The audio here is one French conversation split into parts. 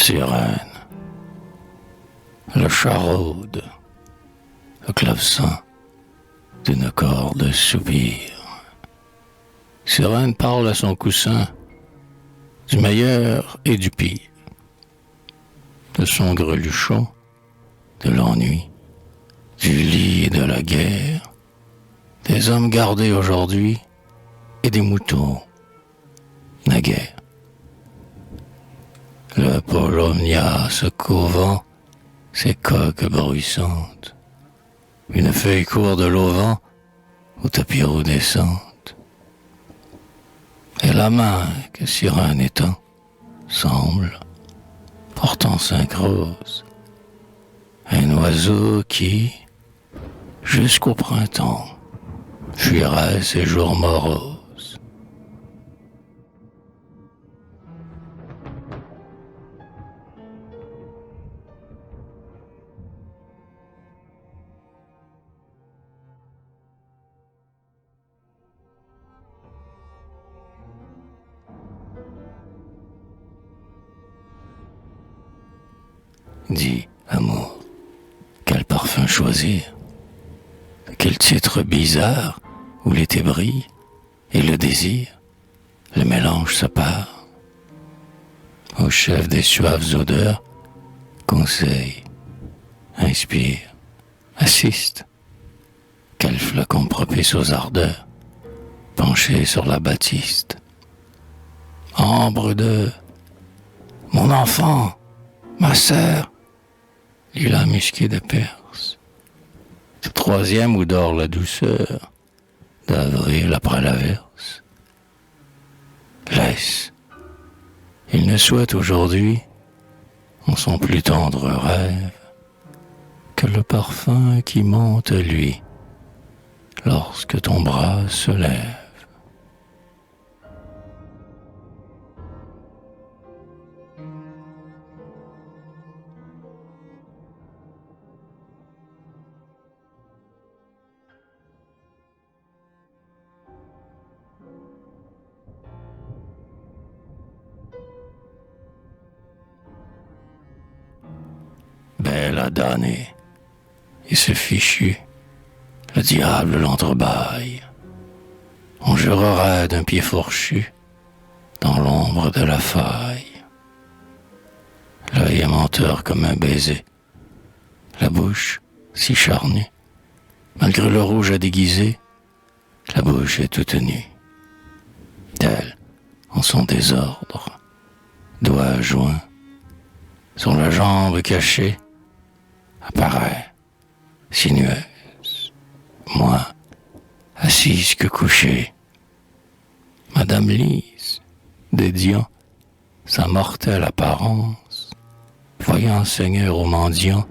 Sirène, le charaude, le clavecin d'une corde soupir. Sirène parle à son coussin du meilleur et du pire, de son greluchon, de l'ennui, du lit et de la guerre, des hommes gardés aujourd'hui et des moutons naguère. Le polomnia se couvant, ses coques bruissantes, une feuille court de l'auvent au tapis descente. Et la main que Sirène étend semble, portant cinq roses, un oiseau qui, jusqu'au printemps, fuirait ses jours moroses. Dis, amour, quel parfum choisir? Quel titre bizarre où l'été brille et le désir, le mélange se part. Au chef des suaves odeurs, conseille, inspire, assiste. Quel flacon propice aux ardeurs, penché sur la batiste. Ambre de mon enfant, ma sœur, lilas musqué de Perse. C'est troisième où dort la douceur d'avril après l'averse. Laisse, il ne souhaite aujourd'hui, en son plus tendre rêve, que le parfum qui monte lui, lorsque ton bras se lève. Belle à damner, et ce fichu, le diable l'entrebâille. On jurerait d'un pied fourchu dans l'ombre de la faille. L'œil est menteur comme un baiser, la bouche si charnue, malgré le rouge à déguiser, la bouche est toute nue. Tel, en son désordre, doigt joint, sur la jambe cachée, apparaît, sinueuse, moins assise que couchée. Madame Lise, dédiant sa mortelle apparence, voyant Seigneur au mendiant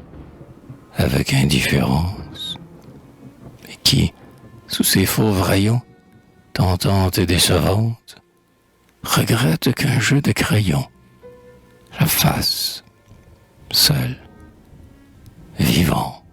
avec indifférence, et qui, sous ses fauves rayons, tentante et décevante, regrette qu'un jeu de crayon la fasse seule, vivante.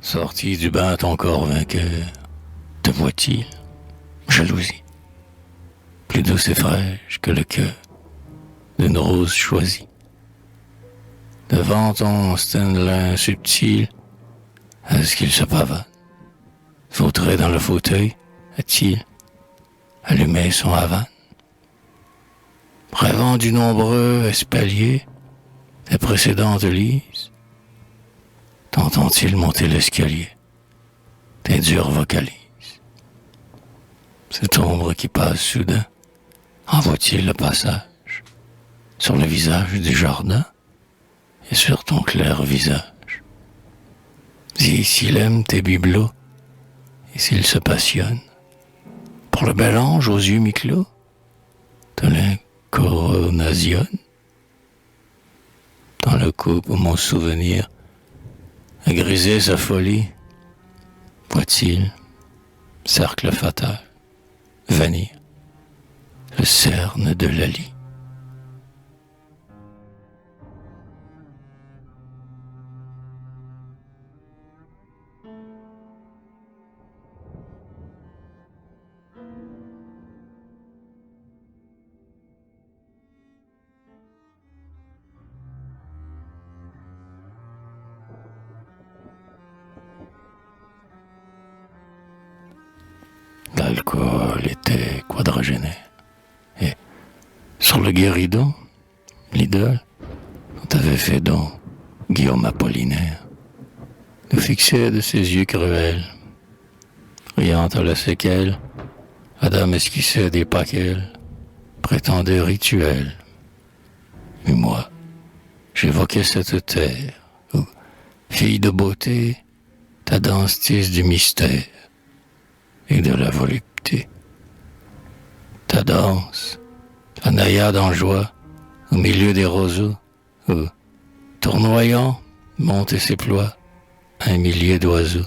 Sorti du bain ton corps vainqueur, te voit-il, jalousie, plus douce et fraîche que le cœur d'une rose choisie. Devant ton stenlin subtil, est-ce qu'il se pavane, vautré dans le fauteuil, a-t-il allumé son havane? Rêvant du nombreux espalier des précédentes lises, t'entend-il monter l'escalier, tes dures vocalises? Cette ombre qui passe soudain, en voit-il le passage sur le visage du jardin et sur ton clair visage? Dis s'il aime tes bibelots et s'il se passionne pour le bel ange aux yeux mi-clos de l'incoronation, dans le couple où mon souvenir a grisé sa folie, Voit-il, cercle fatal, venir, le cerne de Lali. L'alcool était quadragénaire. Et sur le guéridon, l'idole dont avait fait don Guillaume Apollinaire nous fixait de ses yeux cruels. Riant à la séquelle, Adam esquissait des paquels, prétendait rituels. Mais moi, j'évoquais cette terre où, fille de beauté, ta danse tisse du mystère et de la volupté. Ta danse, ta naïade en joie, au milieu des roseaux, où, tournoyant, monte et s'éploie un millier d'oiseaux.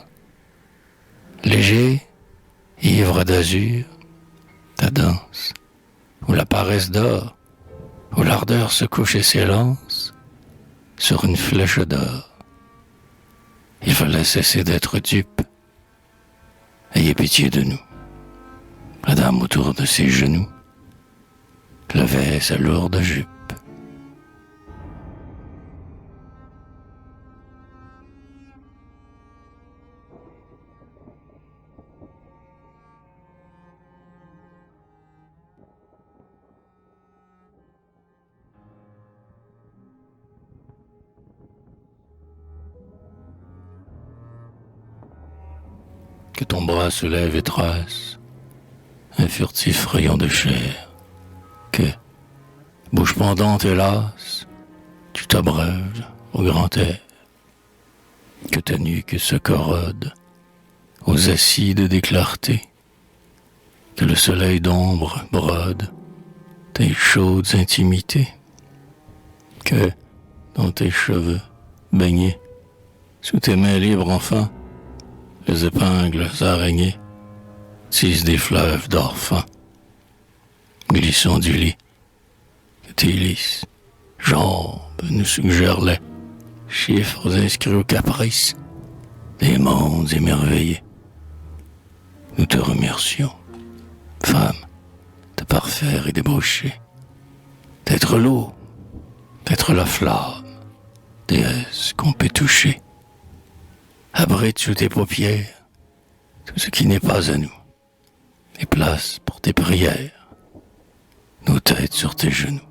Léger, ivre d'azur, ta danse, où la paresse d'or, où l'ardeur se couche et s'élance sur une flèche d'or. Il fallait cesser d'être dupe. Ayez pitié de nous. La dame autour de ses genoux levait sa lourde jupe. Que ton bras se lève et trace un furtif rayon de chair, que, bouche pendante hélas, tu t'abreuves au grand air, que ta nuque se corrode aux acides des clartés, que le soleil d'ombre brode tes chaudes intimités, que, dans tes cheveux baignés, sous tes mains libres enfin, les épingles araignées tissent des fleuves d'or fin. Glissons du lit, que tes lisses jambes nous suggèrent les chiffres inscrits au caprice des mondes émerveillés. Nous te remercions, femme, de parfaire et débaucher, d'être l'eau, d'être la flamme, déesse qu'on peut toucher. Abrite sous tes paupières tout ce qui n'est pas à nous, et place pour tes prières nos têtes sur tes genoux.